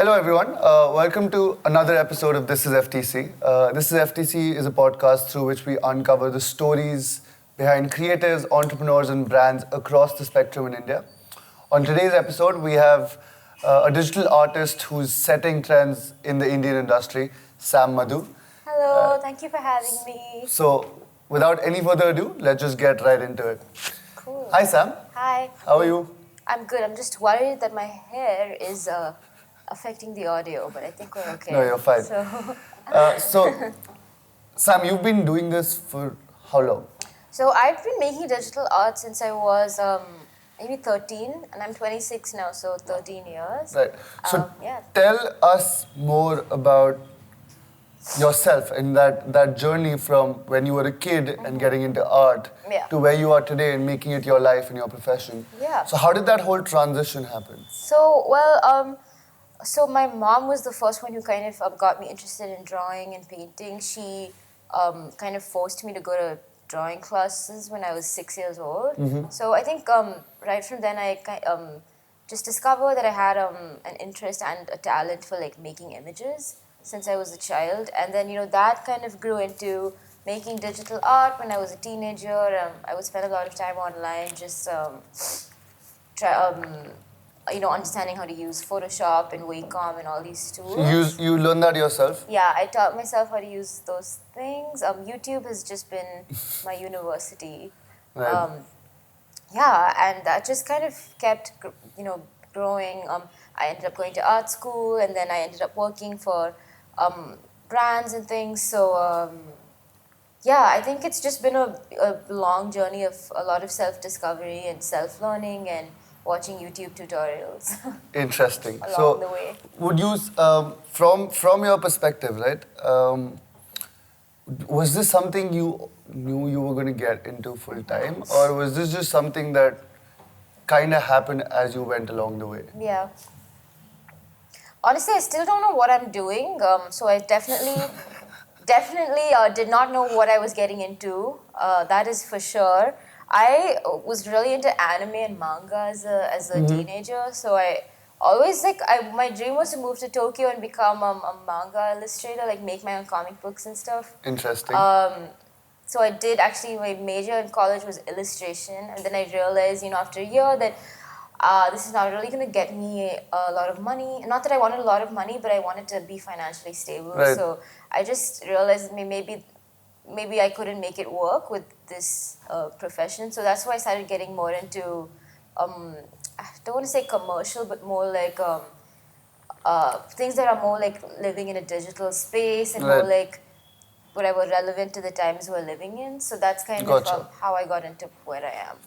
Hello, everyone. Welcome to another episode of This is FTC. This is FTC is a podcast through which we uncover the stories behind creators, entrepreneurs, and brands across the spectrum in India. On today's episode, we have a digital artist who's setting trends in the Indian industry, Sam Madhu. Hello, thank you for having me. So, without any further ado, let's just get right into it. Cool. Hi, Sam. Hi. How are you? I'm good. I'm just worried that my hair is affecting the audio, but I think we're okay. No, you're fine. So, Sam, you've been doing this for how long? so I've been making digital art since I was maybe 13, and I'm 26 now, so 13 years. Right. So Yeah. tell us more about yourself and that journey from when you were a kid and getting into art Yeah. to where you are today and making it your life and your profession. Yeah. So how did that whole transition happen? So my mom was the first one who kind of got me interested in drawing and painting. She kind of forced me to go to drawing classes when I was 6 years old. So I think right from then I just discovered that I had an interest and a talent for like making images since I was a child, and then that kind of grew into making digital art when I was a teenager. I would spend a lot of time online just understanding how to use Photoshop and Wacom and all these tools. You learned that yourself? Yeah, I taught myself how to use those things. YouTube has just been my university. Right. Yeah, and that just kind of kept, growing. I ended up going to art school, and then I ended up working for brands and things. So, yeah, I think it's just been a long journey of a lot of self-discovery and self-learning and watching YouTube tutorials Interesting. along the way. Would you, from your perspective, right? Was this something you knew you were going to get into full time, or was this just something that kind of happened as you went along the way? Yeah. Honestly, I still don't know what I'm doing. So I definitely did not know what I was getting into. That is for sure. I was really into anime and manga as a teenager. So I always my dream was to move to Tokyo and become a manga illustrator, like make my own comic books and stuff. Interesting. So I did actually, my major in college was illustration, and then I realized, after a year that this is not really going to get me a lot of money. Not that I wanted a lot of money, but I wanted to be financially stable. Right. So I just realized maybe I couldn't make it work with this profession. So that's why I started getting more into, I don't want to say commercial, but more like things that are more like living in a digital space and more Right. like whatever relevant to the times we're living in. So that's kind Gotcha. of how I got into where I am.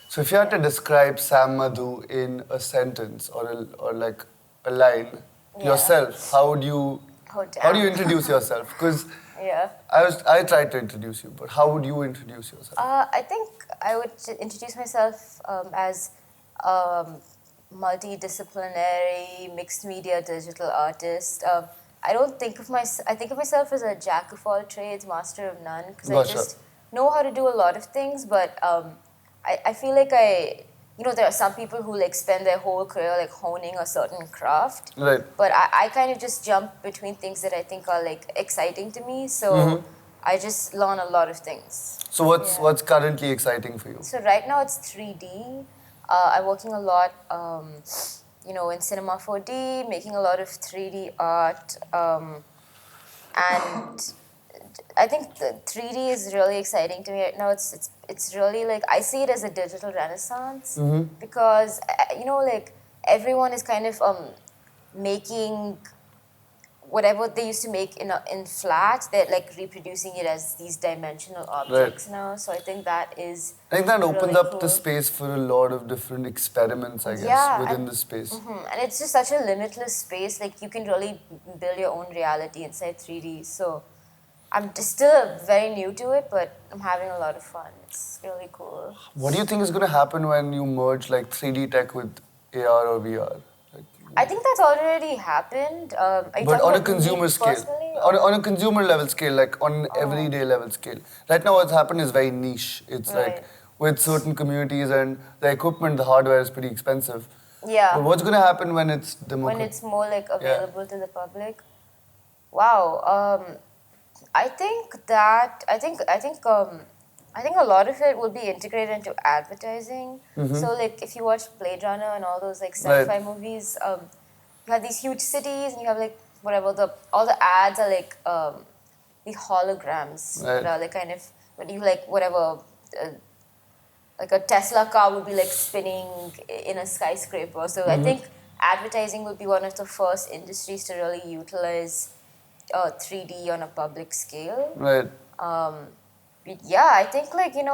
So if you had to describe Sam Madhu in a sentence or like a line, Yeah. yourself, how do you introduce yourself? Because Yeah. I tried to introduce you, but how would you introduce yourself? I think I would introduce myself as multidisciplinary, mixed media digital artist. I think of myself as a jack of all trades, master of none, because Gotcha. I just know how to do a lot of things, but I feel like there are some people who like spend their whole career like honing a certain craft. Right. But I kind of just jump between things that I think are like exciting to me, so I just learn a lot of things. So what's currently exciting for you? So right now it's 3D. I'm working a lot, in Cinema 4D, making a lot of 3D art, and I think the 3D is really exciting to me right now. It's really like I see it as a digital renaissance because everyone is kind of making whatever they used to make in flat. They're like reproducing it as these dimensional objects now. So I think that is. I think that opens really up cool. the space for a lot of different experiments, I guess, Yeah, within and- the space. And it's just such a limitless space. Like you can really build your own reality inside 3D. So I'm just still very new to it, but I'm having a lot of fun. It's really cool. What do you think is going to happen when you merge like 3D tech with AR or VR? Like, I think that's already happened. Are you but talking on a about me consumer scale, personally, on a consumer level scale, like on everyday level scale. Right now, what's happened is very niche. It's like Right. with certain communities and the equipment, the hardware is pretty expensive. Yeah. But what's going to happen when it's When democratic? it's more like available to the public. Wow. I think that I think a lot of it will be integrated into advertising. So like if you watch Blade Runner and all those like sci-fi Right. movies, you have these huge cities and you have like whatever all the ads are like the holograms Right. that are like kind of when you like whatever. Like a Tesla car would be like spinning in a skyscraper. So I think advertising would be one of the first industries to really utilize 3D on a public scale. Right. But yeah, I think like even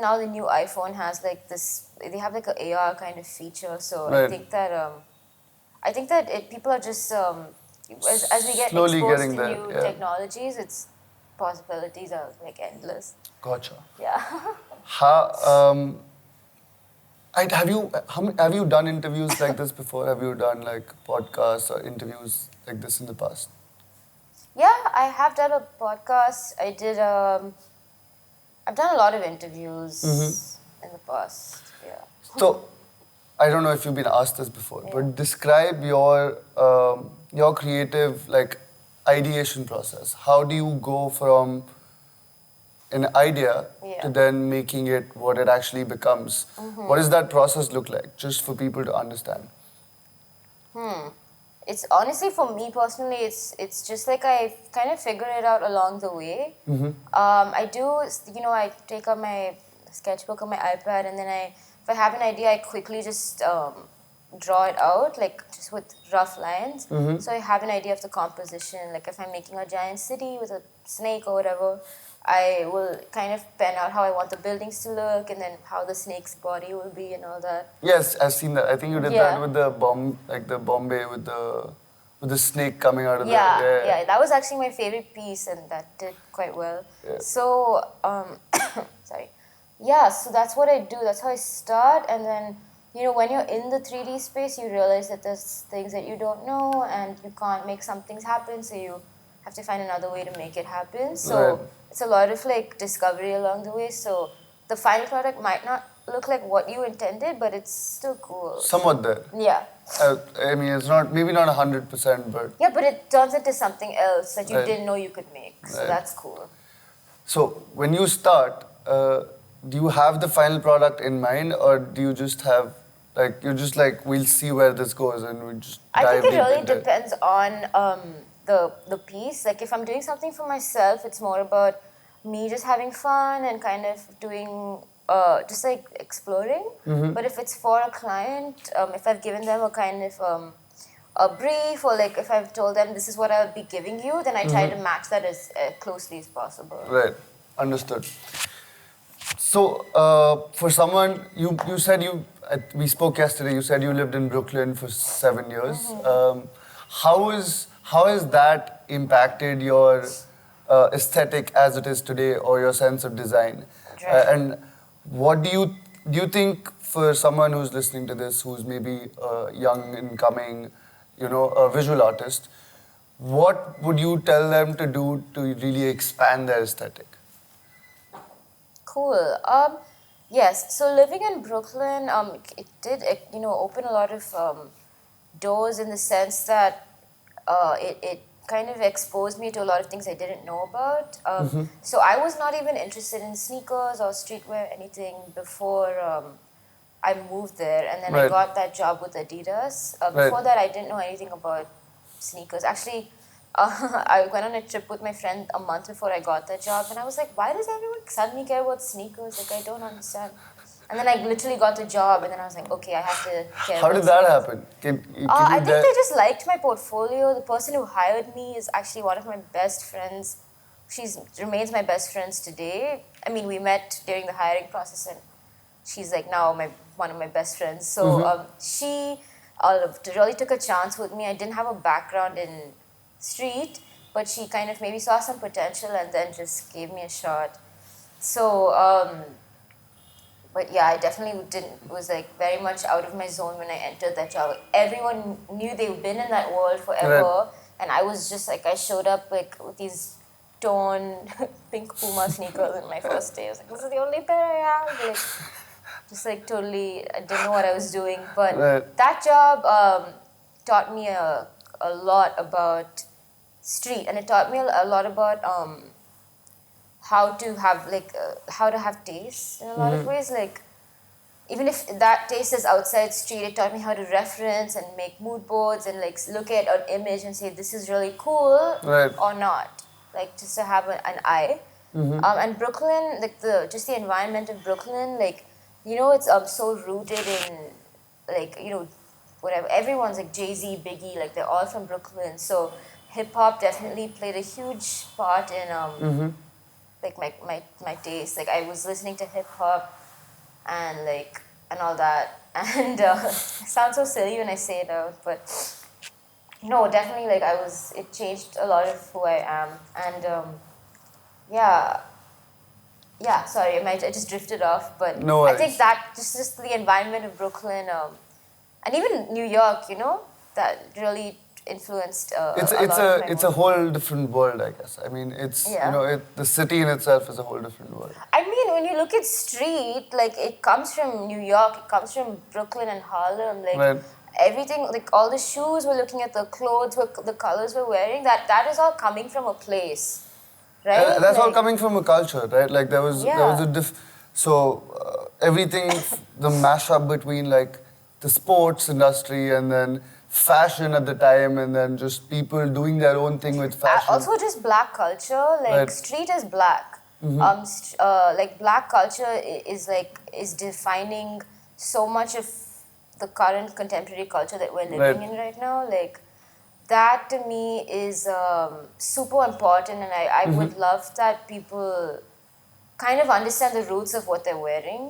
now the new iPhone has like this. They have like a AR kind of feature. So Right. I think that people are just as we get Slowly exposed getting to there, new yeah. technologies, its possibilities are like endless. Gotcha. Yeah. Have you done interviews like this before? Have you done like podcasts or interviews like this in the past? Yeah, I have done a podcast. I did. I've done a lot of interviews in the past. Yeah. So, I don't know if you've been asked this before, Yeah. but describe your creative like ideation process. How do you go from an idea Yeah. to then making it what it actually becomes? What does that process look like, just for people to understand? It's honestly for me personally, it's just like I kind of figure it out along the way. I do, I take out my sketchbook on my iPad, and then if I have an idea, I quickly just draw it out, like just with rough lines. So I have an idea of the composition. Like if I'm making a giant city with a snake or whatever, I will kind of pen out how I want the buildings to look, and then how the snake's body will be and all that. Yes, I've seen that. I think you did Yeah. that with the Bombay with the snake coming out of Yeah, the yeah, that was actually my favorite piece, and that did quite well. Yeah. So, sorry. Yeah, so that's what I do. That's how I start, and then when you're in the 3D space, you realize that there's things that you don't know, and you can't make some things happen. So you have to find another way to make it happen. So Right. it's a lot of like discovery along the way. So the final product might not look like what you intended, but it's still cool. Somewhat there. Yeah. I mean, it's not maybe not 100%, but Yeah, but it turns into something else that you Right. didn't know you could make. So Right. that's cool. so when you start, do you have the final product in mind, or do you just have like you're just like we'll see where this goes and we just I dive think it deep really into it? depends on the piece. Like if I'm doing something for myself, it's more about me just having fun and kind of doing just like exploring. But if it's for a client, if I've given them a kind of a brief, or like if I've told them this is what I'll be giving you, then I try to match that as closely as possible. Right, understood. So, for someone, you said we spoke yesterday, you said you lived in Brooklyn for 7 years. How has that impacted your aesthetic as it is today, or your sense of design? Right. And what do you think for someone who's listening to this, who's maybe young and coming, a visual artist, what would you tell them to do to really expand their aesthetic? Cool. Yes. So living in Brooklyn, it did open a lot of doors in the sense that it kind of exposed me to a lot of things I didn't know about. So I was not even interested in sneakers or streetwear, anything before I moved there, and then I Right. got that job with Adidas. Before that, I didn't know anything about sneakers. Actually, I went on a trip with my friend a month before I got that job, and I was like, why does everyone suddenly care about sneakers? Like, I don't understand. And then I literally got the job, and then I was like, okay, I have to care How about did that sneakers. happen? Can I you think they just liked my portfolio. The person who hired me is actually one of my best friends. She remains my best friends today. I mean, we met during the hiring process, and she's like now one of my best friends. So she really took a chance with me. I didn't have a background in street, but she kind of maybe saw some potential and then just gave me a shot. So, but yeah, I definitely was like very much out of my zone when I entered that job. Everyone knew they've been in that world forever, Right. and I was just like, I showed up like with these torn pink Puma sneakers in my first day. I was like, this is the only pair I have. Like, just like totally, I didn't know what I was doing. But Right. that job taught me a lot about street, and it taught me a lot about how to have how to have taste in a lot of ways. Like even if that taste is outside street, it taught me how to reference and make mood boards and like look at an image and say this is really cool Right. or not. Like just to have an eye. And Brooklyn, like the environment of Brooklyn, like it's so rooted in like whatever, everyone's like Jay-Z, Biggie, like they're all from Brooklyn. So hip hop definitely played a huge part in like my taste. Like I was listening to hip hop and like and all that, and it sounds so silly when I say it out, but no, definitely like it changed a lot of who I am. And yeah, sorry, I just drifted off, but No I worries. think that just the environment of Brooklyn, and even New York, that really influenced It's a lot of my it's a mood. whole different world, I guess. I mean, it's Yeah. the city in itself is a whole different world. I mean, when you look at street, like it comes from New York, it comes from Brooklyn and Harlem, like Right. everything, like all the shoes we're looking at, the clothes, the colors we're wearing, that is all coming from a place, right? And that's all Like, coming from a culture, right? Like there was Yeah. a so everything the mashup between like the sports industry and then fashion at the time and then just people doing their own thing with fashion. Also, just black culture, like Right. street is black. Like black culture is defining so much of the current contemporary culture that we're living Right. in right now. Like that to me is super important, and I would love that people kind of understand the roots of what they're wearing.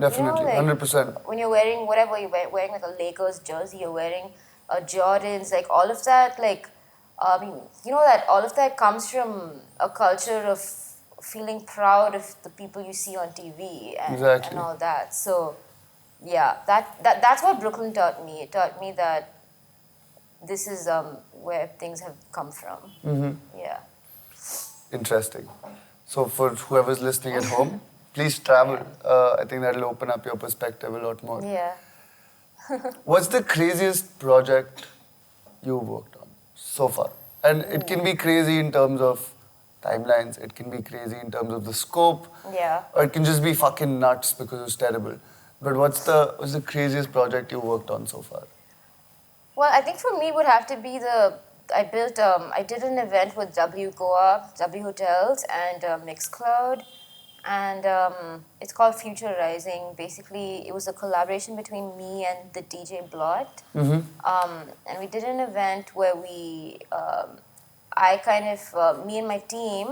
Definitely, Like 100%. when you're wearing whatever you're wearing, like a Lakers jersey, you're wearing Jordans, like all of that, like that all of that comes from a culture of feeling proud of the people you see on TV Exactly. and all that. So yeah, that's what Brooklyn taught me. It taught me that this is where things have come from. Yeah. Interesting. So for whoever's listening at home, please travel. I think that'll open up your perspective a lot more. Yeah. What's the craziest project you've worked on so far? And it can be crazy in terms of timelines, it can be crazy in terms of the scope, Yeah. or it can just be fucking nuts because it's terrible. But what's the craziest project you worked on so far? Well, I think for me it would have to be I did an event with W Goa, W Hotels, and Mixcloud, and it's called Future Rising. Basically, it was a collaboration between me and the DJ Blot, and we did an event where me and my team,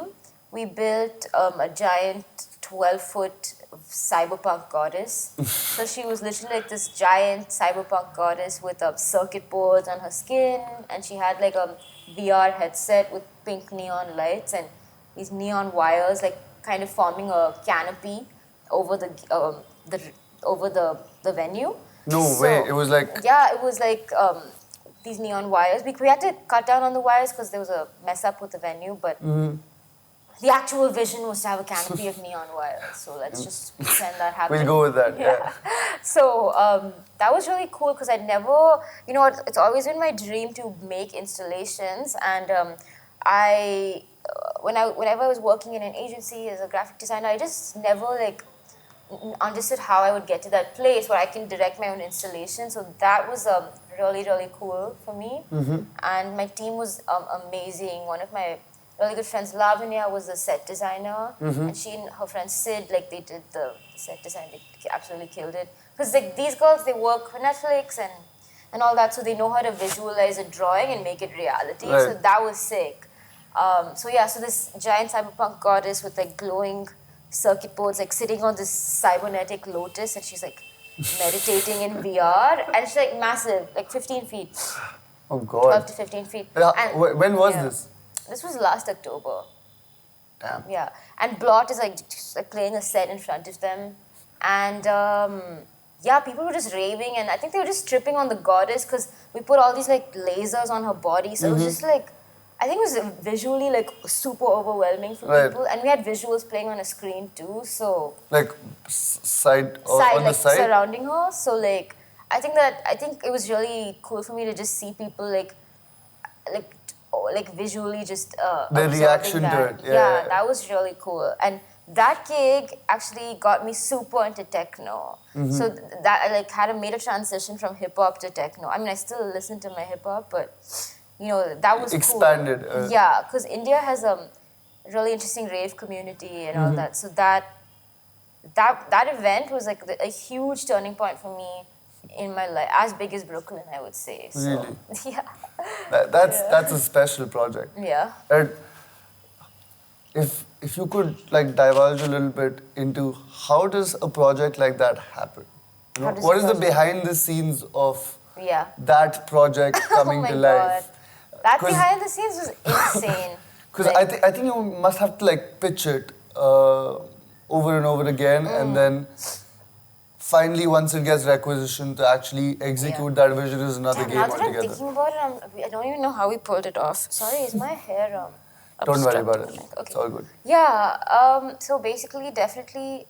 we built a giant 12-foot cyberpunk goddess. So she was literally like this giant cyberpunk goddess with circuit boards on her skin, and she had like a VR headset with pink neon lights and these neon wires, like kind of forming a canopy over the venue. No So- way, it was like Yeah, it was like these neon wires. We had to cut down on the wires because there was a mess up with the venue, but the actual vision was to have a canopy of neon wires. So let's just pretend that happened. we'll go with that. Yeah. So that was really cool because I'd never, it's always been my dream to make installations, and whenever I was working in an agency as a graphic designer, I just never understood how I would get to that place where I can direct my own installation. So that was really, really cool for me. And my team was amazing. One of my really good friends, Lavanya, was the set designer, and she and her friend Sid, they did the set design. They absolutely killed it. Because these girls, they work for Netflix and all that, so they know how to visualize a drawing and make it reality. Right. So that was sick. So this giant cyberpunk goddess with glowing circuit boards, sitting on this cybernetic lotus, and she's meditating in VR, and she's massive, 15 feet, Oh 12 God. to 15 feet. Yeah, And- when was yeah. this? This was last October. Damn. Yeah, and Blot is just playing a set in front of them, and people were just raving, and I think they were just tripping on the goddess because we put all these lasers on her body, so it was just I think it was visually like super overwhelming for Right. people, and we had visuals playing on a screen too. So Like side or side on the like side. surrounding her. So like I think it was really cool for me to just see people like visually just The absorbing reaction to that. it, yeah. That was really cool. And that gig actually got me super into techno. Mm-hmm. So that I like had made a transition from hip hop to techno. I mean, I still listen to my hip hop, but you know that was Expanded, cool. Yeah, because India has a really interesting rave community and all Mm-hmm. that. So that event was like a huge turning point for me in my life, as big as Brooklyn, I would say. So, Really? Yeah. That's a special project. Yeah. And if you could like divulge a little bit into how does a project like that happen? You know, How does what a is the project- behind the scenes of Yeah. that project coming Oh my to life? God. That 'Cause- behind the scenes was insane. Because I think you must have to like pitch it over and over again, and then finally, once it gets requisitioned to actually execute that vision is another Damn, game now that I'm altogether. thinking about it, I don't even know how we pulled it off. Sorry, is my hair Don't worry about obstructing it. the mic? Okay. It's all good. Yeah, so basically, definitely,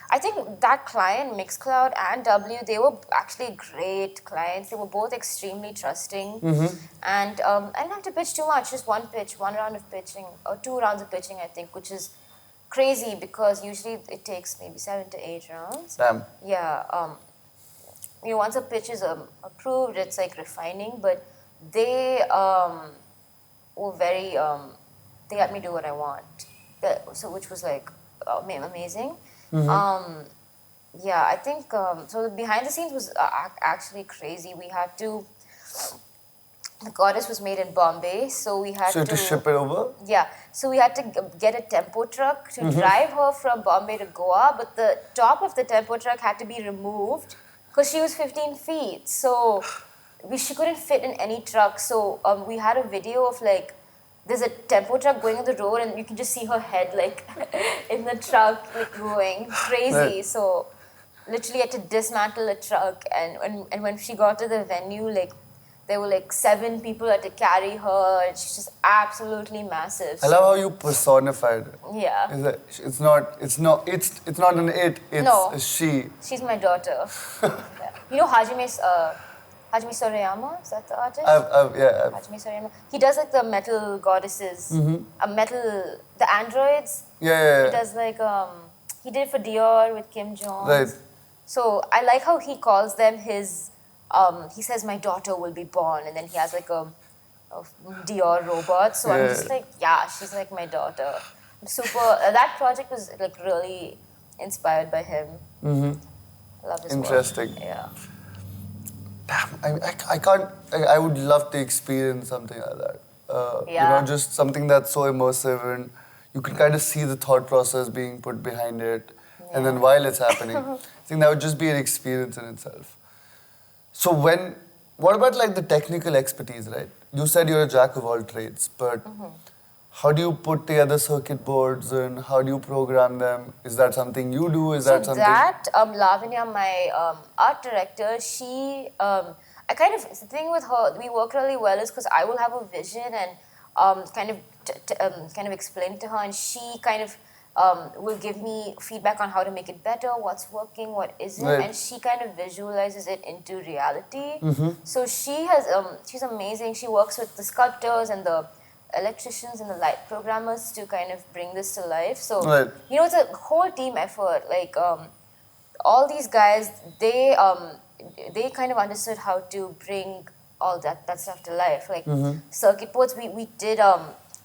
I think that client, Mixcloud and W, they were actually great clients. They were both extremely trusting. And I didn't have to pitch too much, just one pitch, one round of pitching, or 2 rounds of pitching, I think, which is crazy because usually it takes maybe 7 to 8 rounds. Damn. Yeah, you know, once a pitch is approved, it's like refining, but they were very, they let me do what I want. So which was like amazing. Yeah, I think, so the behind the scenes was actually crazy. We had to, the goddess was made in Bombay, so we had So you had to ship it over? yeah, so we had to get a tempo truck to drive her from Bombay to Goa, but the top of the tempo truck had to be removed because she was 15 feet. So she couldn't fit in any truck. So we had a video of like, there's a tempo truck going on the road and you can just see her head like in the truck like going crazy. Right. So literally had to dismantle a truck, and when she got to the venue, like there were like 7 people had to carry her, and she's just absolutely massive. I love how you personified it. Yeah. It's not an it, it's No. a she. She's my daughter. Yeah. You know Hajime Sorayama? Is that the artist? Yeah. Hajime Sorayama. He does like the metal goddesses, the androids. He Yeah. does like he did it for Dior with Kim Jones. Right. So I like how he calls them his. He says my daughter will be born, and then he has like a Dior robot. So I'm just like, yeah, she's like my daughter. I'm super. That project was like really inspired by him. I love his Interesting. work. Yeah. Damn, I can't. I would love to experience something like that. You Yeah. know, just something that's so immersive and you can kind of see the thought process being put behind it, and then while it's happening, I think that would just be an experience in itself. So what about like the technical expertise, right? You said you're a jack of all trades, but how do you put together circuit boards and how do you program them? Is that something you do? Is that something? Lavanya, my art director, she, I kind of, the thing with her, we work really well is because I will have a vision and kind of explain it to her, and she kind of will give me feedback on how to make it better, what's working, what isn't, Right. and she kind of visualizes it into reality. So she has, she's amazing. She works with the sculptors and the electricians and the light programmers to kind of bring this to life. So Right. you know, it's a whole team effort. Like all these guys, they kind of understood how to bring all that stuff to life. Like circuit boards, we did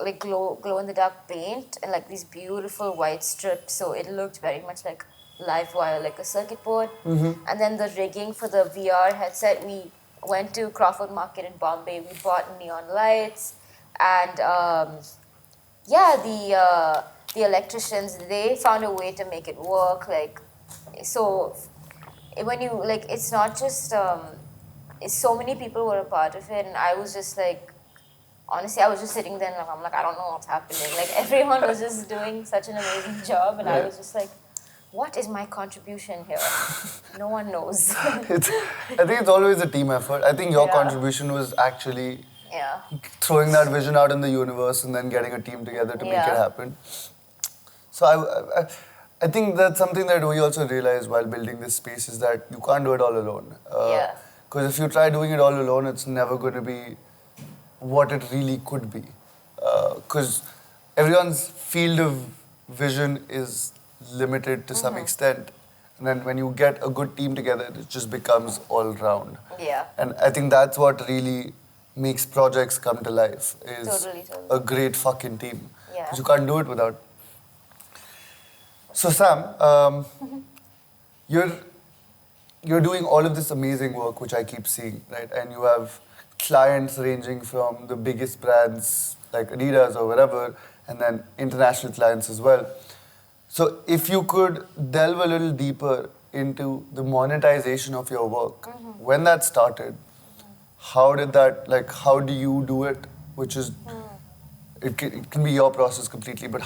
like glow in the dark paint and like these beautiful white strips, so it looked very much like live wire, like a circuit board. And then the rigging for the VR headset, we went to Crawford Market in Bombay. We bought neon lights, and the electricians, they found a way to make it work. Like, so when you like, it's not just so many people were a part of it, and I was just like, honestly, I was just sitting there and I'm like, I don't know what's happening. Like everyone was just doing such an amazing job, and I was just like, what is my contribution here? No one knows. I think it's always a team effort. I think your Yeah. contribution was actually Yeah. throwing that vision out in the universe and then getting a team together to make it Yeah. happen. So I think that's something that we also realized while building this space is that you can't do it all alone. Yeah. Because if you try doing it all alone, it's never going to be what it really could be. Because everyone's field of vision is limited to some extent. And then when you get a good team together, it just becomes all round. Yeah. And I think that's what really makes projects come to life is Totally. a great fucking team. Yeah. 'Cause you can't do it without. So Sam, you're doing all of this amazing work, which I keep seeing, right? And you have clients ranging from the biggest brands like Adidas or whatever, and then international clients as well. So if you could delve a little deeper into the monetization of your work, when that started, how did that, like, how do you do it? Which is, it can be your process completely, but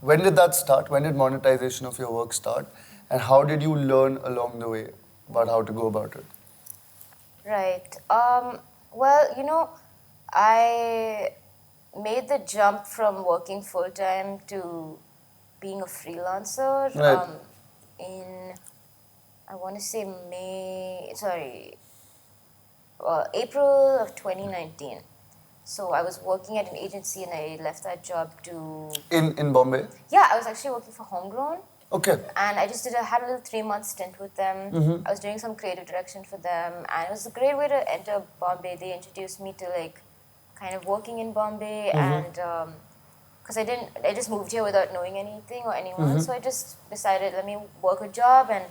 when did that start? When did monetization of your work start? And how did you learn along the way about how to go about it? Right. Well, I made the jump from working full time to being a freelancer Right. in, I want to say April of 2019. So I was working at an agency and I left that job to, In Bombay? yeah, I was actually working for Homegrown. Okay. And I just had a little 3-month stint with them. I was doing some creative direction for them, and it was a great way to enter Bombay. They introduced me to like kind of working in Bombay, and because I just moved here without knowing anything or anyone, so I just decided let me work a job and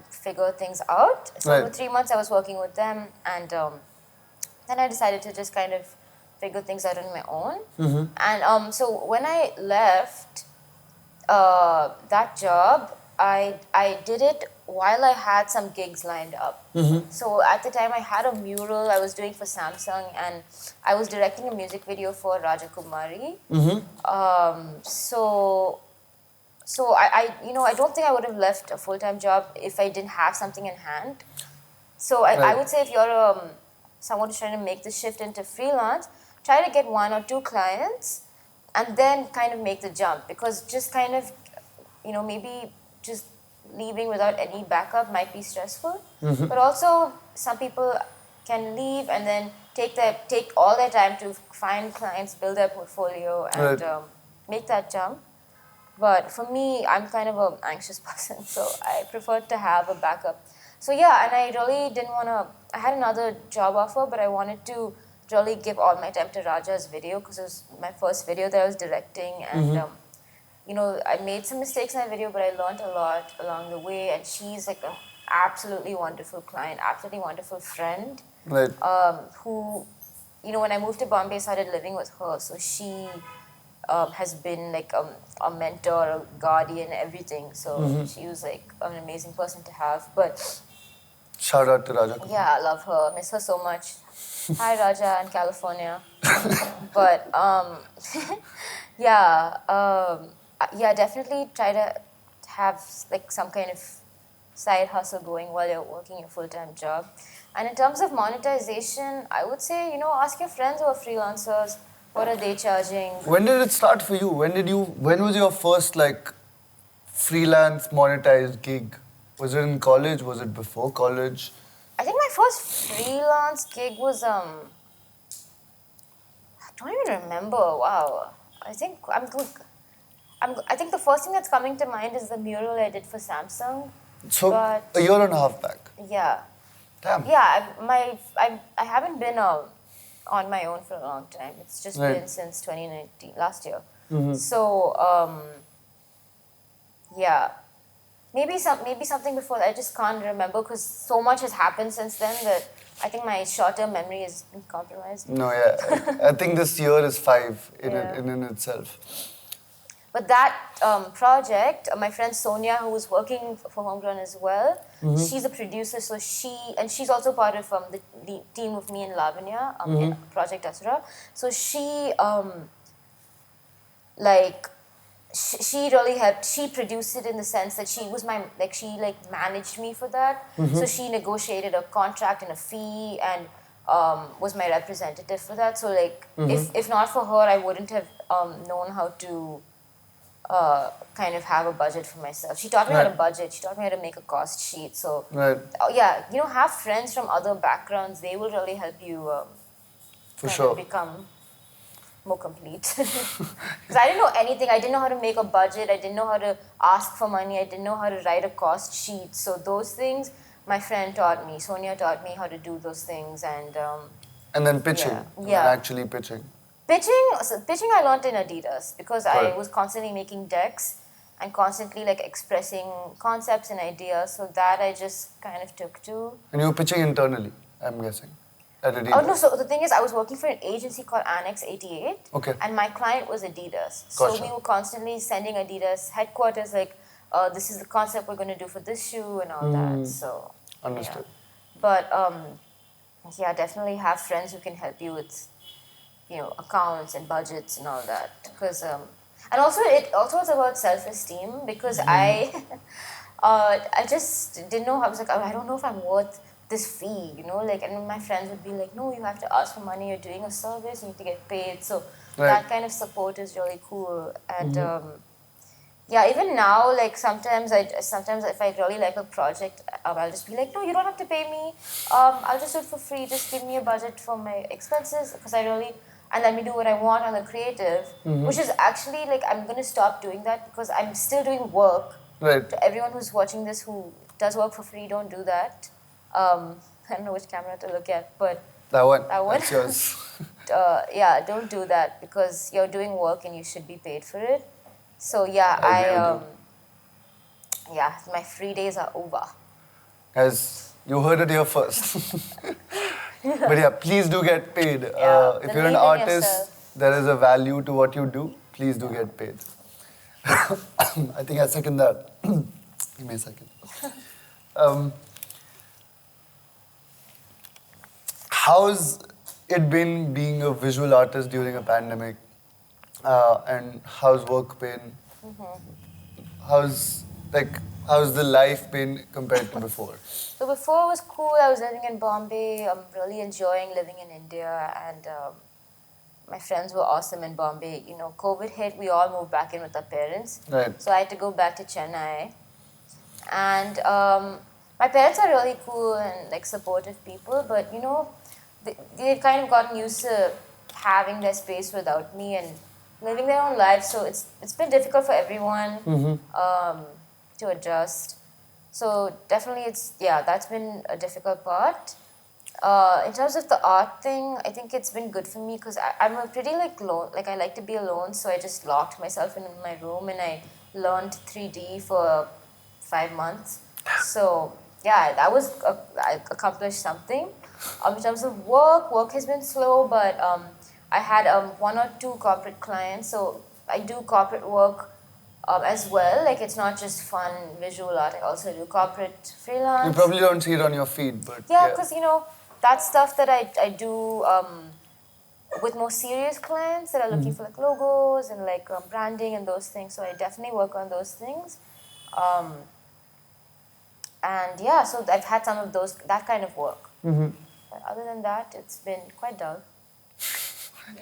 figure things out. So Right. for 3 months I was working with them, and then I decided to just kind of figure things out on my own. And so when I left that job, I did it while I had some gigs lined up. So at the time I had a mural I was doing for Samsung, and I was directing a music video for Raja Kumari. So I don't think I would have left a full-time job if I didn't have something in hand. So I Right. would say if you're someone who's trying to make the shift into freelance, try to get 1 or 2 clients and then kind of make the jump, because just kind of, maybe just leaving without any backup might be stressful. But also some people can leave and then take all their time to find clients, build their portfolio, and Right. make that jump. But for me, I'm kind of an anxious person, so I preferred to have a backup. So yeah, and I really didn't want to, I had another job offer, but I wanted to really give all my time to Raja's video because it was my first video that I was directing. And, I made some mistakes in that video, but I learned a lot along the way. And she's like an absolutely wonderful client, absolutely wonderful friend. Right. Who, when I moved to Bombay, I started living with her. So she has been like a mentor, a guardian, everything. So she was like an amazing person to have. But Shout out to Raja. yeah, I love her. Miss her so much. Hi, Raja in California. But yeah, definitely try to have like some kind of side hustle going while you're working your full-time job. And in terms of monetization, I would say, ask your friends who are freelancers, what are they charging? When did it start for you? When was your first like freelance monetized gig? Was it in college? Was it before college? I think my first freelance gig was I don't even remember. Wow. I think I think the first thing that's coming to mind is the mural I did for Samsung. So But- a year and a half back. Yeah. Damn. Yeah, I haven't been on my own for a long time. It's just Right. been since 2019, last year. So yeah, maybe something before that. I just can't remember because so much has happened since then that I think my short-term memory is compromised. No, yeah. I think this year is 5 Yeah. in itself. But that project, my friend Sonia, who was working for Homegrown as well, she's a producer, so she's also part of the team with me and Lavanya in Project Asura. So she she really helped. She produced it in the sense that she was she managed me for that. So she negotiated a contract and a fee, and was my representative for that. So like, if not for her, I wouldn't have known how to kind of have a budget for myself. She taught me how to Right. budget. She taught me how to make a cost sheet. So Right. yeah, have friends from other backgrounds. They will really help you For kind sure. of become more complete. Because I didn't know anything. I didn't know how to make a budget. I didn't know how to ask for money. I didn't know how to write a cost sheet. So those things, my friend taught me. Sonia taught me how to do those things. And then pitching. Yeah. And actually pitching. Pitching I learned in Adidas because I Right. was constantly making decks and constantly like expressing concepts and ideas. So that I just kind of took to. And you were pitching internally, I'm guessing, at Adidas. Oh no! So the thing is, I was working for an agency called Annex 88, Okay. and my client was Adidas. So Gotcha. we were constantly sending Adidas headquarters like, this is the concept we're going to do for this shoe and all that. So Understood. yeah. But yeah, definitely have friends who can help you with, accounts and budgets and all that. Because and also it also was about self-esteem because I just didn't know. I was like, I don't know if I'm worth this fee, like, and my friends would be like, no, you have to ask for money, you're doing a service, you need to get paid. So Right. that kind of support is really cool. And yeah, even now, like sometimes if I really like a project, I'll just be like, no, you don't have to pay me. I'll just do it for free. Just give me a budget for my expenses because and let me do what I want on the creative, which is actually like, I'm going to stop doing that because I'm still doing work. Right. To everyone who's watching this who does work for free, don't do that. I don't know which camera to look at, but That one. That one? That's yours. yeah, don't do that because you're doing work and you should be paid for it. So yeah, I agree with yeah, my free days are over. As you heard it here first. But yeah, please do get paid. Yeah, If believe you're an in artist, yourself. there is a value to what you do. Please do get paid. I think I second that. Give me a second. How's it been being a visual artist during a pandemic? And how's work been? How's the life been compared to before? So before it was cool. I was living in Bombay. I'm really enjoying living in India, and my friends were awesome in Bombay. COVID hit. We all moved back in with our parents. Right. So I had to go back to Chennai, and my parents are really cool and like supportive people. But they've kind of gotten used to having their space without me and living their own lives. So it's been difficult for everyone to adjust. So definitely that's been a difficult part. In terms of the art thing, I think it's been good for me because I'm a pretty I like to be alone. So I just locked myself in my room and I learned 3D for 5 months. So yeah, I accomplished something. In terms of work has been slow, but I had 1 or 2 corporate clients. So I do corporate work as well. Like it's not just fun visual art. I also do corporate freelance. You probably don't see it on your feed, but Yeah, because that's stuff that I do with more serious clients that are looking for like logos and like branding and those things. So I definitely work on those things. And yeah, so I've had some of that kind of work. But other than that, it's been quite dull.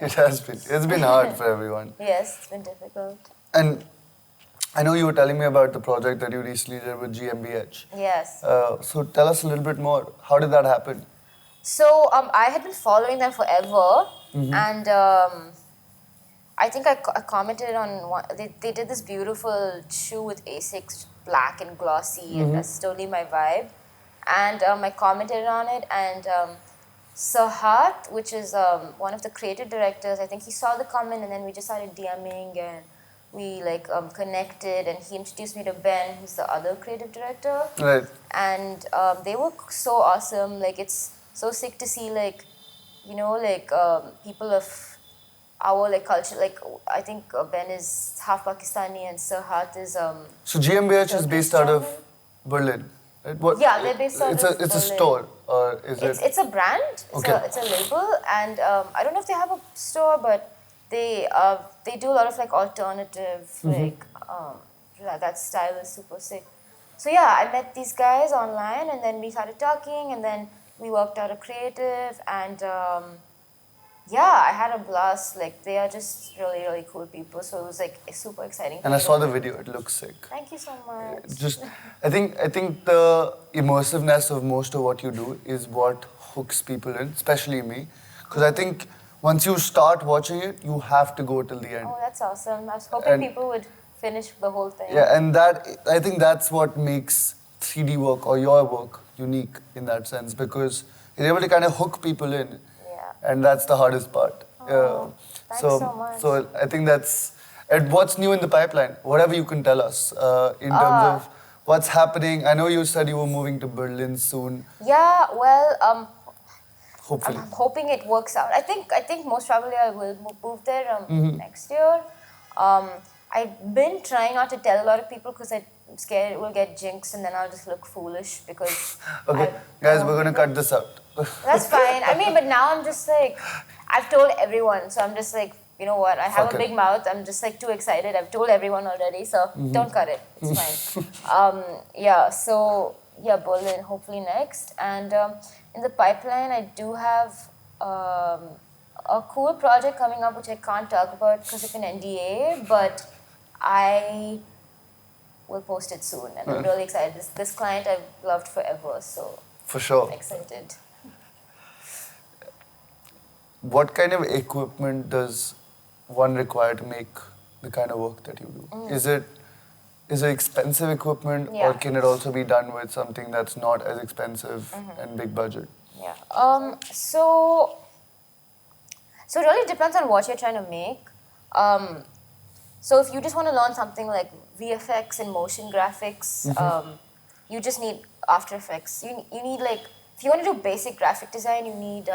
it has been. It's been hard for everyone. Yes, it's been difficult. And I know you were telling me about the project that you recently did with GmbH. Yes. So tell us a little bit more. How did that happen? So I had been following them forever, and I think I commented on one. They did this beautiful shoe with Asics, black and glossy, and that's totally my vibe. And I commented on it, and Sahat, which is one of the creative directors, I think he saw the comment, and then we just started DMing, and we connected, and he introduced me to Ben, who's the other creative director. Right. And they were so awesome. Like it's so sick to see people of our culture. Like I think Ben is half Pakistani and Sahat is So GmbH is based out of German. Berlin, right? What? Yeah, they're based out it's of It's a Berlin. store, or is it? It's a brand. Okay. It's a label, and I don't know if they have a store, but they do a lot of alternative that style is super sick. So yeah, I met these guys online, and then we started talking, and then we worked out a creative, and yeah, I had a blast. Like, they are just really, really cool people. So it was like super exciting. And I saw the video. It looks sick. Thank you so much. Just, I think the immersiveness of most of what you do is what hooks people in, especially me, because I think once you start watching it, you have to go till the end. Oh, that's awesome. I was hoping And- people would finish the whole thing. Yeah, and that I think that's what makes 3D work or your work unique in that sense, because you're able to kind of hook people in, Yeah. and that's the hardest part. Oh, thanks so much. So I think that's. And what's new in the pipeline? Whatever you can tell us in terms of what's happening. I know you said you were moving to Berlin soon. Yeah, well, Hopefully. I'm hoping it works out. I think most probably I will move there next year. I've been trying not to tell a lot of people because I'm scared it will get jinxed and then I'll just look foolish because. Okay, guys, we're gonna cut this out. That's fine. I mean, but now I'm just like, I've told everyone, so I'm just like, you know what? I have Fuck a it. big mouth. I'm just like too excited. I've told everyone already, so don't cut it. It's fine. Yeah. So yeah, Berlin hopefully next, and in the pipeline I do have a cool project coming up which I can't talk about because of an NDA, but I will post it soon, and I'm really excited. This client I've loved forever, so For sure. excited. What kind of equipment does one require to make the kind of work that you do? Is it expensive equipment, Yeah. or can it also be done with something that's not as expensive and big budget? Yeah. So it really depends on what you're trying to make. So if you just want to learn something like VFX and motion graphics, you just need After Effects. You need like, if you want to do basic graphic design, you need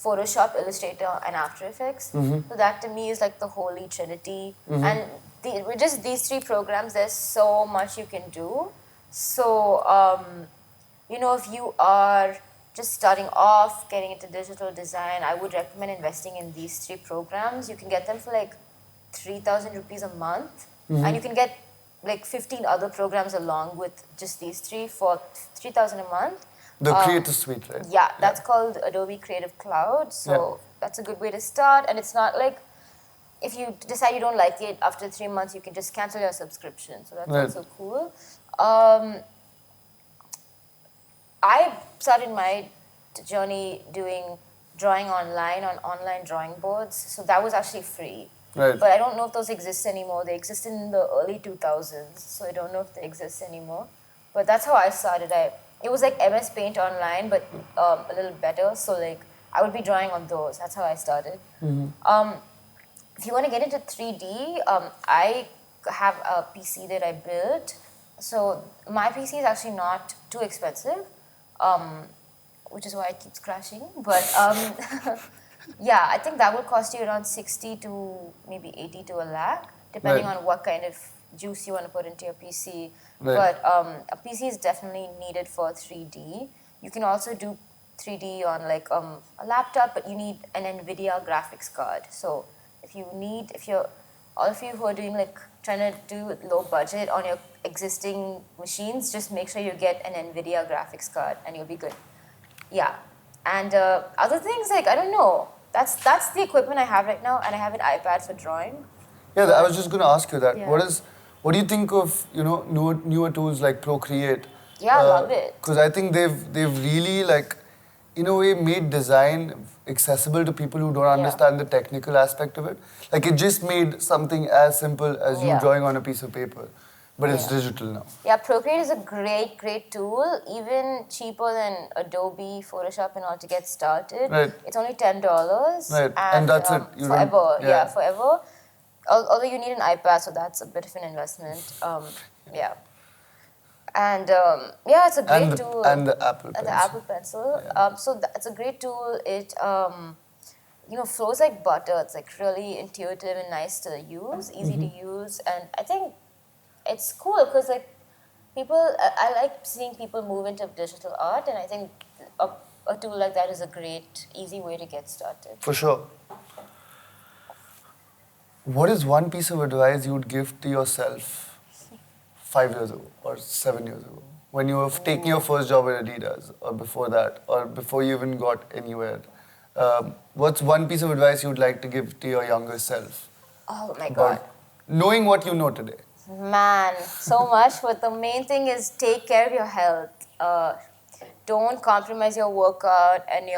Photoshop, Illustrator, and After Effects. So that to me is like the holy trinity. And with just these three programs, there's so much you can do. So you know, if you are just starting off, getting into digital design, I would recommend investing in these three programs. You can get them for like 3,000 rupees a month, and you can get like 15 other programs along with just these three for 3,000 a month. The Creative Suite, right? Yeah, that's called Adobe Creative Cloud. So that's a good way to start, and it's not like if you decide you don't like it after 3 months, you can just cancel your subscription. So that's Right. also cool. I started my journey doing drawing online on online drawing boards. So that was actually free. Right. But I don't know if those exist anymore. They existed in the early 2000s, so I don't know if they exist anymore. But that's how I started. It was like MS Paint online, but a little better. So like I would be drawing on those. That's how I started. If you want to get into 3D, I have a PC that I built. So my PC is actually not too expensive, which is why it keeps crashing. But yeah, I think that will cost you around 60 to maybe 80 to a lakh, depending Right. on what kind of juice you want to put into your PC. Right. But a PC is definitely needed for 3D. You can also do 3D on like a laptop, but you need an NVIDIA graphics card. So if you're all of you who are doing like trying to do low budget on your existing machines, just make sure you get an NVIDIA graphics card and you'll be good. Yeah. And other things, like, I don't know. That's the equipment I have right now, and I have an iPad for drawing. Yeah, I was just going to ask you that. Yeah. What do you think of newer tools like Procreate? Yeah, I love it. Because I think they've really like, in a way, made design accessible to people who don't understand the technical aspect of it. Like it just made something as simple as you Yeah. drawing on a piece of paper, but it's digital now. Yeah, Procreate is a great tool, even cheaper than Adobe, Photoshop and all to get started. Right. It's only $10. Right, and that's it. You don't- forever, yeah. forever. Although you need an iPad, so that's a bit of an investment. Yeah. And yeah, it's a great tool. And the Apple And the Pencil. Apple Pencil. So it's a great tool. It flows like butter. It's like really intuitive and nice to use, easy to use, and I think it's cool because like I like seeing people move into digital art, and I think a tool like that is a great, easy way to get started. For sure. What is one piece of advice you would give to yourself 5 years ago or 7 years ago? when you were taking your first job at Adidas, or before that, or before you even got anywhere, what's one piece of advice you would like to give to your younger self Oh my God. about knowing what you know today? Man, so much. But the main thing is take care of your health. Don't compromise your workout and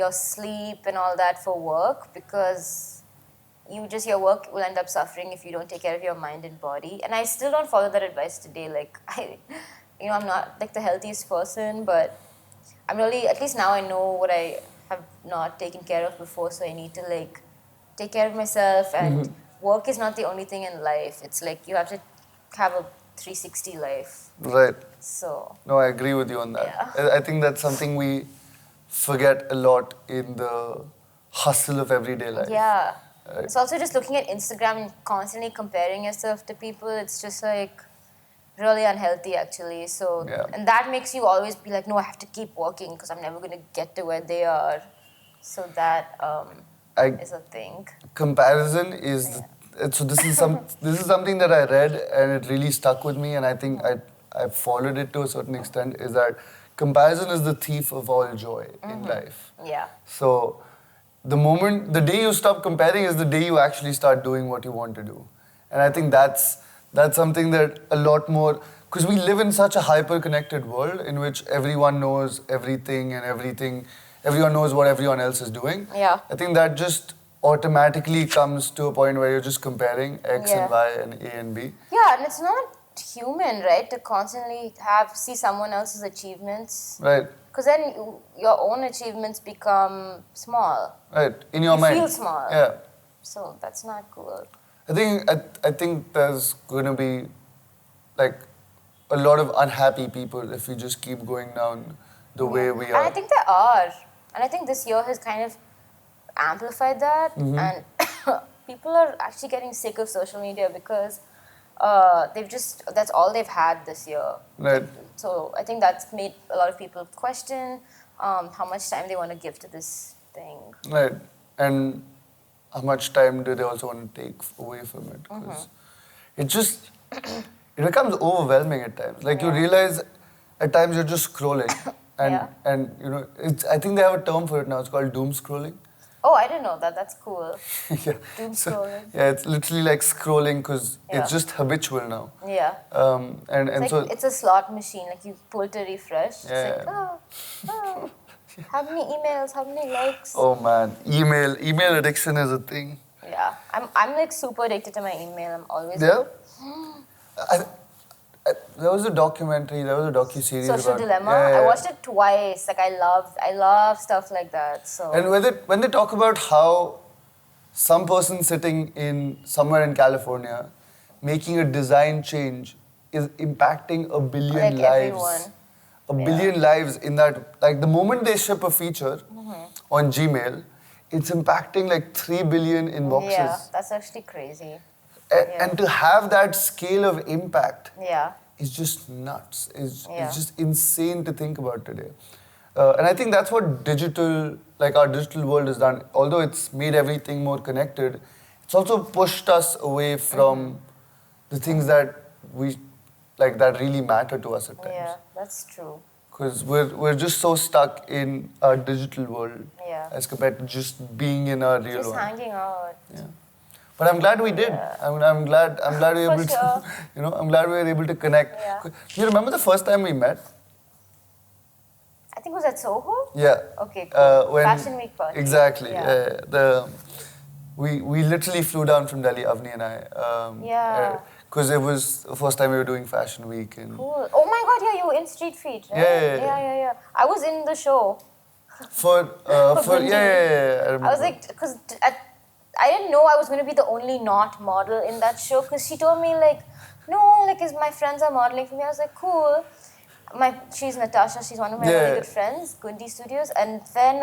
your sleep and all that for work, because your work will end up suffering if you don't take care of your mind and body. And I still don't follow that advice today. Like I'm not like the healthiest person, but I'm really, at least now I know what I have not taken care of before, so I need to like take care of myself. And work is not the only thing in life. It's like you have to have a 360 life. Right. So No, I agree with you on that. Yeah. I think that's something we forget a lot in the hustle of everyday life. yeah, Right. it's also just looking at Instagram and constantly comparing yourself to people. It's just like really unhealthy, actually. So Yeah. and that makes you always be like, no, I have to keep working because I'm never gonna get to where they are. So that is a thing. Comparison is so this is something that I read and it really stuck with me, and I think I followed it to a certain extent, is that comparison is the thief of all joy in life. Yeah. So the day you stop comparing is the day you actually start doing what you want to do. And I think that's something that a lot more, because we live in such a hyper-connected world in which everyone knows everything and everyone knows what everyone else is doing. Yeah. I think that just automatically comes to a point where you're just comparing X and Yeah. Y and A and B. Yeah, and it's not human, right, to constantly see someone else's achievements. Right, Because then your own achievements become small. right. In your You mind. feel small. Yeah. So that's not cool. I think there's going to be like a lot of unhappy people if we just keep going down the way we And are. I think there are. And I think this year has kind of amplified that. Mm-hmm. And people are actually getting sick of social media because that's all they've had this year. Right. So I think that's made a lot of people question how much time they want to give to this thing. Right. And how much time do they also want to take away from it? Because it becomes overwhelming at times. Like you realize at times you're just scrolling. And I think they have a term for it now. It's called doom scrolling. Oh, I didn't know that. That's cool. Yeah. Doom scrolling. Yeah, it's literally like scrolling because Yeah. it's just habitual now. Yeah. And It's like so it's a slot machine. Like you pull to refresh. It's Yeah. like, oh, how many emails? How many likes? oh man, email addiction is a thing. Yeah, I'm like super addicted to my email. I'm always Yeah. There was a docu-series Social about Dilemma. Yeah. I watched it twice. Like I love stuff like that. So And when they talk about how some person sitting in somewhere in California making a design change is impacting a billion Like lives. everyone. A billion lives in that, like the moment they ship a feature on Gmail, it's impacting like 3 billion inboxes. yeah, that's actually crazy. And to have that scale of impact Yeah, is just nuts. It's Yeah. just insane to think about today. And I think that's what our digital world has done. Although it's made everything more connected, it's also pushed us away from the things that that really matter to us at times. yeah, that's true. Because we're just so stuck in our digital world Yeah. as compared to just being in our real Just one. hanging out. Yeah. But I'm glad we did. I'm glad we were For able sure. to, I'm glad we were able to connect. Yeah. Do you remember the first time we met? I think it was at Soho. Yeah. Okay, cool. When, Fashion Week party. Exactly. Yeah. We literally flew down from Delhi, Avni and I. Yeah. Because it was the first time we were doing Fashion Week. And Cool. Oh my God! Yeah, you were in Street Feet, right? Yeah. I was in the show. for Gundi. I I remember. was like, because I didn't know I was going to be the only not model in that show. Because she told me like, no, like, my friends are modeling for me. I was like, cool. She's Natasha. She's one of my really good friends, Gundi Studios. And then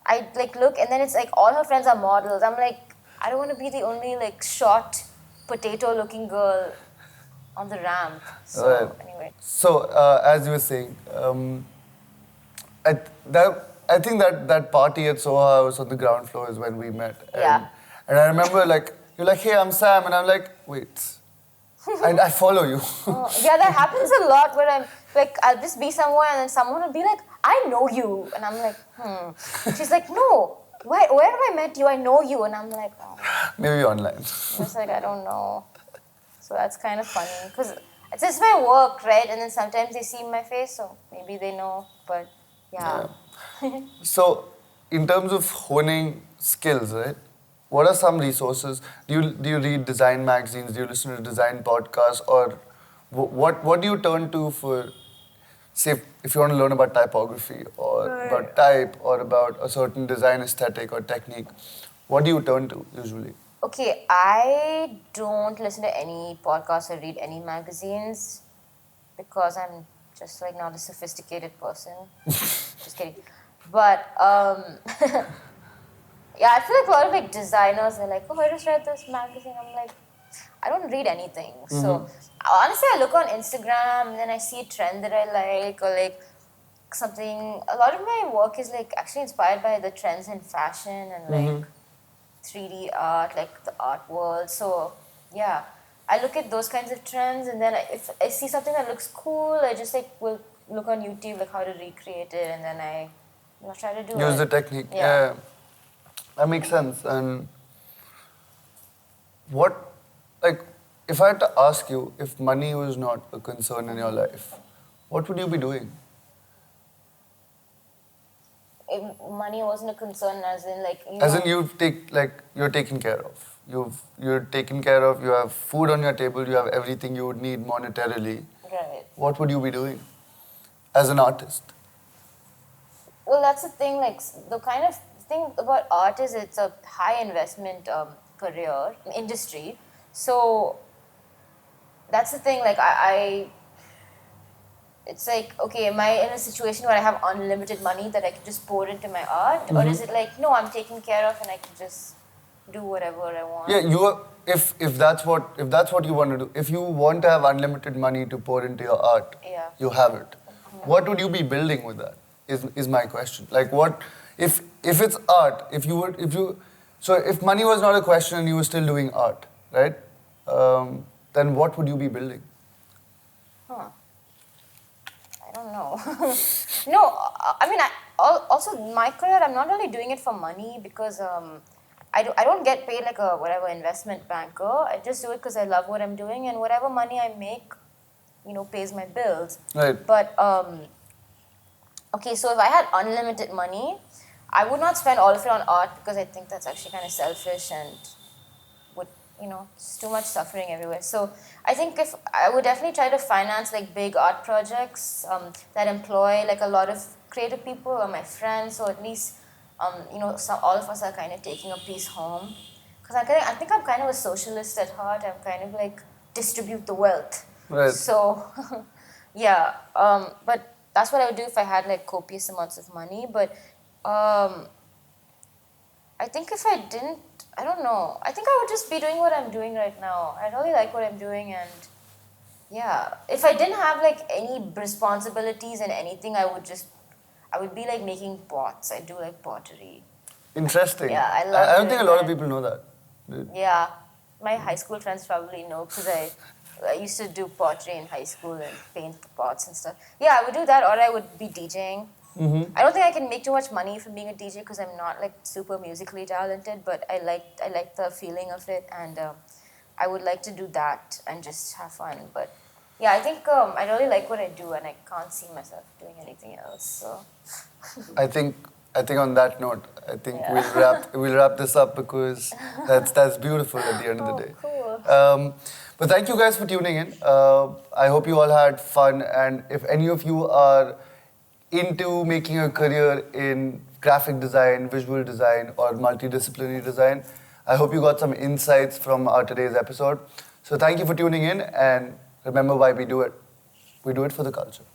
I like look, and then it's like all her friends are models. I'm like, I don't want to be the only like short, potato-looking girl on the ramp. So Right. anyway. So, as you were saying, I think that party at Soho House on the ground floor is when we met. Yeah. And I remember, like, you're like, hey, I'm Sam. And I'm like, wait, And I follow you. Yeah, that happens a lot where I'm like, I'll just be somewhere and then someone will be like, I know you. And I'm like, She's like, no, where have I met you? I know you. And I'm like, oh. Maybe online. It's like, I don't know. So that's kind of funny because it's just my work, right? And then sometimes they see my face, so maybe they know. But yeah. So, in terms of honing skills, right? What are some resources? Do you read design magazines? Do you listen to design podcasts? Or what do you turn to for, say, if you want to learn about typography or about type or about a certain design aesthetic or technique? What do you turn to usually? Okay, I don't listen to any podcasts or read any magazines because I'm just like not a sophisticated person. Just kidding. But yeah, I feel like a lot of like designers are like, oh, I just read this magazine. I'm like, I don't read anything. So honestly, I look on Instagram and then I see a trend that I like or like something. A lot of my work is like actually inspired by the trends in fashion and like 3D art, like the art world. So yeah, I look at those kinds of trends, and then if I see something that looks cool, I just like will look on YouTube like how to recreate it, and then I try to do it. Use the technique. Yeah. That makes sense. And what, like, if I had to ask you, if money was not a concern in your life, what would you be doing? If money wasn't a concern, as in like As in you're taken care of. You're taken care of. You have food on your table. You have everything you would need monetarily. Right. What would you be doing as an artist? Well, that's the thing. Like the kind of thing about art is it's a high investment career industry. So that's the thing. Like it's like, okay, am I in a situation where I have unlimited money that I can just pour into my art, or is it like, no, I'm taken care of and I can just do whatever I want? Yeah, you are. If that's what you want to do, if you want to have unlimited money to pour into your art, Yeah. you have it. What would you be building with that? Is my question. Like what if it's art? So if money was not a question and you were still doing art, right? Then what would you be building? Huh. I don't know. No, I mean, also my career, I'm not really doing it for money because I don't get paid like a whatever investment banker. I just do it because I love what I'm doing, and whatever money I make, pays my bills. Right. But okay, so if I had unlimited money, I would not spend all of it on art because I think that's actually kind of selfish and would, it's too much suffering everywhere. So I think if I would definitely try to finance like big art projects that employ like a lot of creative people or my friends, so at least all of us are kind of taking a piece home. Because I think I'm kind of a socialist at heart. I'm kind of like distribute the wealth. Right. So yeah, but that's what I would do if I had like copious amounts of money. But I think if I didn't, I don't know. I think I would just be doing what I'm doing right now. I really like what I'm doing, and yeah, if I didn't have like any responsibilities and anything, I would be like making pots. I do like pottery. Interesting. Yeah, I love I don't think a doing lot of that. people know that. Yeah, my high school friends probably know because I used to do pottery in high school and paint the pots and stuff. Yeah, I would do that, or I would be DJing. I don't think I can make too much money from being a DJ because I'm not like super musically talented, but I like the feeling of it, and I would like to do that and just have fun. But yeah, I think I really like what I do, and I can't see myself doing anything else. So I think on that note, I think Yeah. we'll wrap this up because that's beautiful at the end of the day. Cool. But thank you guys for tuning in. I hope you all had fun, and if any of you are into making a career in graphic design, visual design, or multidisciplinary design, I hope you got some insights from our today's episode. So thank you for tuning in, and remember why we do it. We do it for the culture.